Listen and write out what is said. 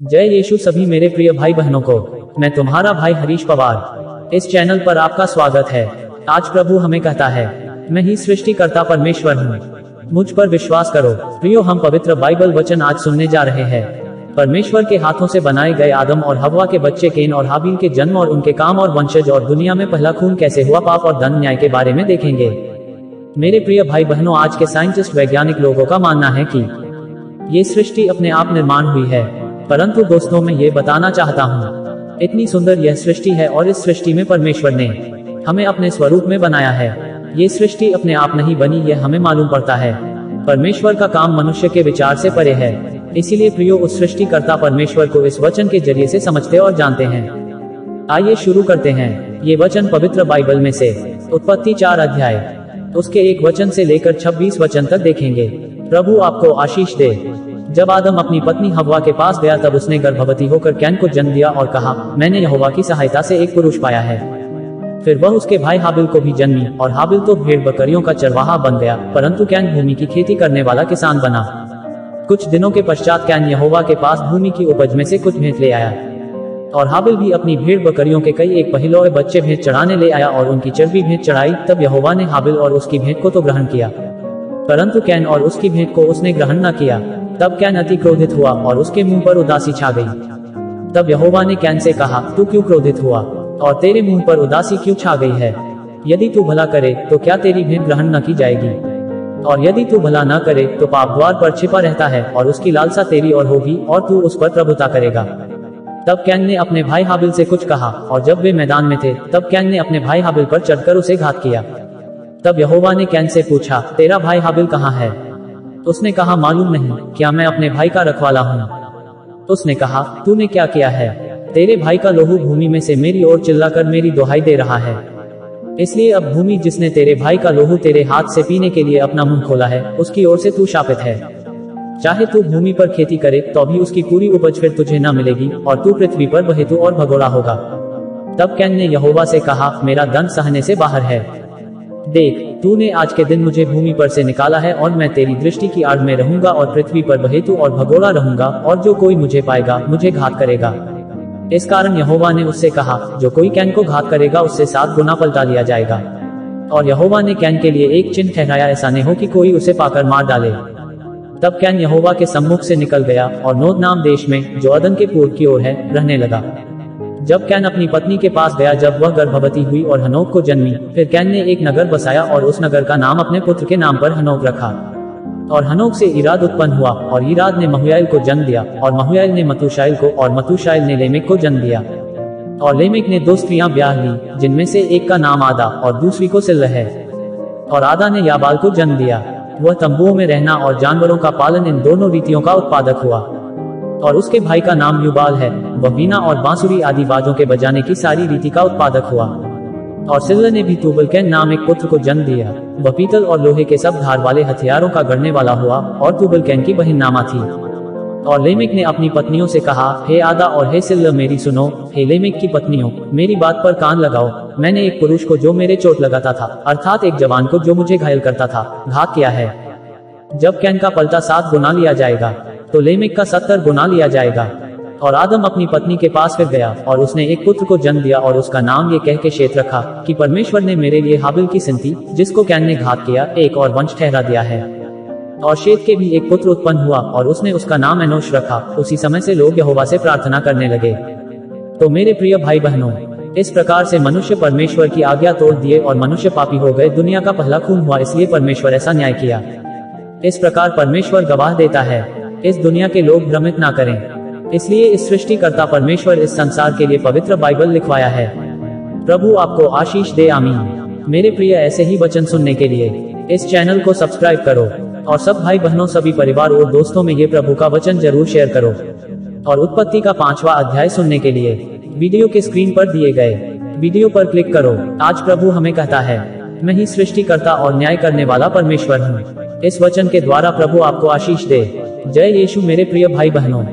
जय यीशु सभी मेरे प्रिय भाई बहनों को। मैं तुम्हारा भाई हरीश पवार इस चैनल पर आपका स्वागत है। आज प्रभु हमें कहता है, मैं ही सृष्टिकर्ता परमेश्वर हूँ, मुझ पर विश्वास करो। प्रियो, हम पवित्र बाइबल वचन आज सुनने जा रहे हैं। परमेश्वर के हाथों से बनाए गए आदम और हव्वा के बच्चे केन और हाबिल के जन्म और उनके काम और वंशज और दुनिया में पहला खून कैसे हुआ, पाप और धन न्याय के बारे में देखेंगे। मेरे प्रिय भाई बहनों, आज के साइंटिस्ट वैज्ञानिक लोगों का मानना है कि ये सृष्टि अपने आप निर्माण हुई है, परंतु दोस्तों मैं ये बताना चाहता हूँ, इतनी सुंदर यह सृष्टि है और इस सृष्टि में परमेश्वर ने हमें अपने स्वरूप में बनाया है। ये सृष्टि अपने आप नहीं बनी, यह हमें मालूम पड़ता है। परमेश्वर का काम मनुष्य के विचार से परे है। इसीलिए प्रियो, उस सृष्टिकर्ता परमेश्वर को इस वचन के जरिए से समझते और जानते हैं। आइए शुरू करते हैं। ये वचन पवित्र बाइबल में से उत्पत्ति 4 अध्याय उसके 1 वचन से लेकर 26 वचन तक देखेंगे। प्रभु आपको आशीष दे। जब आदम अपनी पत्नी हव्वा के पास गया, तब उसने गर्भवती होकर कैन को जन्म दिया और कहा, मैंने यहोवा की सहायता से एक पुरुष पाया है। फिर वह उसके भाई हाबिल को भी जन्मी, और हाबिल तो भेड़ बकरियों का चरवाहा बन गया, परंतु कैन भूमि की खेती करने वाला किसान बना। कुछ दिनों के पश्चात कैन यहोवा के पास भूमि की उपज में से कुछ भेंट ले आया, और हाबिल भी अपनी भेड़ बकरियों के कई एक पहिलौठे बच्चे भेंट चढ़ाने ले आया और उनकी चर्बी भेंट चढ़ाई। तब यहोवा ने हाबिल और उसकी भेंट को तो ग्रहण किया, परंतु कैन और उसकी भेंट को उसने ग्रहण न किया। तब कैन अति क्रोधित हुआ और उसके मुंह पर उदासी छा गई। तब यहोवा ने कैन से कहा, तू क्यों क्रोधित हुआ और तेरे मुंह पर उदासी क्यों छा गई है? यदि तू भला करे तो क्या तेरी भेंट ग्रहण न की जाएगी? और यदि तू भला न करे तो पाप द्वार पर छिपा रहता है और उसकी लालसा तेरी और होगी और तू उस पर प्रभुता करेगा। तब कैन ने अपने भाई हाबिल से कुछ कहा, और जब वे मैदान में थे, तब कैन ने अपने भाई हाबिल पर चढ़कर उसे घात किया। तब यहोवा ने कैन से पूछा, तेरा भाई हाबिल कहाँ है? उसने कहा, मालूम नहीं, क्या मैं अपने भाई का रखवाला हूँ? उसने कहा, तूने क्या किया है? तेरे भाई का लोहू भूमि में से मेरी ओर चिल्लाकर मेरी दुहाई दे रहा है। इसलिए अब भूमि जिसने तेरे भाई का लोहू तेरे हाथ से पीने के लिए अपना मुंह खोला है, उसकी ओर से तू शापित है। चाहे तू भूमि पर खेती करे तो भी उसकी पूरी उपज फिर तुझे न मिलेगी, और तू पृथ्वी पर बहेतू और भगोड़ा होगा। तब कैन ने यहोवा से कहा, मेरा दंड सहने से बाहर है। देख, तूने आज के दिन मुझे भूमि पर से निकाला है, और मैं तेरी दृष्टि की आड़ में रहूंगा और पृथ्वी पर बहेतू और भगोड़ा रहूंगा, और जो कोई मुझे पाएगा मुझे घात करेगा। इस कारण यहोवा ने उससे कहा, जो कोई कैन को घात करेगा उससे 7 गुना पलटा लिया जाएगा। और यहोवा ने कैन के लिए एक चिन्ह ठहराया, ऐसा न हो कि कोई उसे पाकर मार डाले। तब कैन यहोवा के सम्मुख से निकल गया और नोद नाम देश में, जो अदन के पूर्व की ओर है, रहने लगा। जब कैन अपनी पत्नी के पास गया, जब वह गर्भवती हुई और हनोक को जन्मी, फिर कैन ने एक नगर बसाया और उस नगर का नाम अपने पुत्र के नाम पर हनोक रखा। और हनोक से इराद उत्पन्न हुआ, और इराद ने महुयाल को जन्म दिया, और महुयाल ने मतूशाइल को, और मतूशाइल ने लेमेक को जन्म दिया। और लेमेक ने 2 स्त्रियां ब्याह ली, जिनमें से एक का नाम आदा और दूसरी को सिल्ह है। और आदा ने याबाल को जन्म दिया। वह तंबुओं में रहना और जानवरों का पालन, इन दोनों रीतियों का उत्पादक हुआ। और उसके भाई का नाम युबाल है, वह वीणा और बांसुरी आदि बाजों के बजाने की सारी रीति का उत्पादक हुआ। और सिल्ह ने भी तुबल कैन नाम एक पुत्र को जन्म दिया। वह पीतल और लोहे के सब धार वाले हथियारों का गढ़ने वाला हुआ, और तुबल कैन की बहन नामा थी। और लेमेक ने अपनी पत्नियों से कहा, हे आदा और हे सिल्ह मेरी सुनो। हे लेमेक की पत्नियों, मेरी बात पर कान लगाओ। मैंने एक पुरुष को जो मेरे चोट लगाता था, अर्थात एक जवान को जो मुझे घायल करता था, घात किया है। जब कैन का पलटा 7 गुना लिया जाएगा, तो लेमेक का 70 गुना लिया जाएगा। और आदम अपनी पत्नी के पास फिर गया, और उसने एक पुत्र को जन्म दिया, और उसका नाम ये कह के शेत रखा कि परमेश्वर ने मेरे लिए हाबिल की संति, जिसको कैन ने घात किया, एक और वंश ठहरा दिया है। और शेत के भी एक पुत्र उत्पन्न हुआ, और उसने उसका नाम एनोश रखा। उसी समय से लोग यहोवा से प्रार्थना करने लगे। तो मेरे प्रिय भाई बहनों, इस प्रकार से मनुष्य परमेश्वर की आज्ञा तोड़ दिए और मनुष्य पापी हो गए। दुनिया का पहला खून हुआ, इसलिए परमेश्वर ऐसा न्याय किया। इस प्रकार परमेश्वर गवाह देता है, इस दुनिया के लोग भ्रमित ना करें। इसलिए इस सृष्टिकर्ता परमेश्वर इस संसार के लिए पवित्र बाइबल लिखवाया है। प्रभु आपको आशीष दे, आमीन। मेरे प्रिय, ऐसे ही वचन सुनने के लिए इस चैनल को सब्सक्राइब करो, और सब भाई बहनों, सभी परिवार और दोस्तों में ये प्रभु का वचन जरूर शेयर करो। और उत्पत्ति का 5वां अध्याय सुनने के लिए वीडियो के स्क्रीन पर दिए गए वीडियो पर क्लिक करो। आज प्रभु हमें कहता है, मैं ही सृष्टिकर्ता और न्याय करने वाला परमेश्वर हूँ। इस वचन के द्वारा प्रभु आपको आशीष दे। जय यीशु मेरे प्रिय भाई बहनों।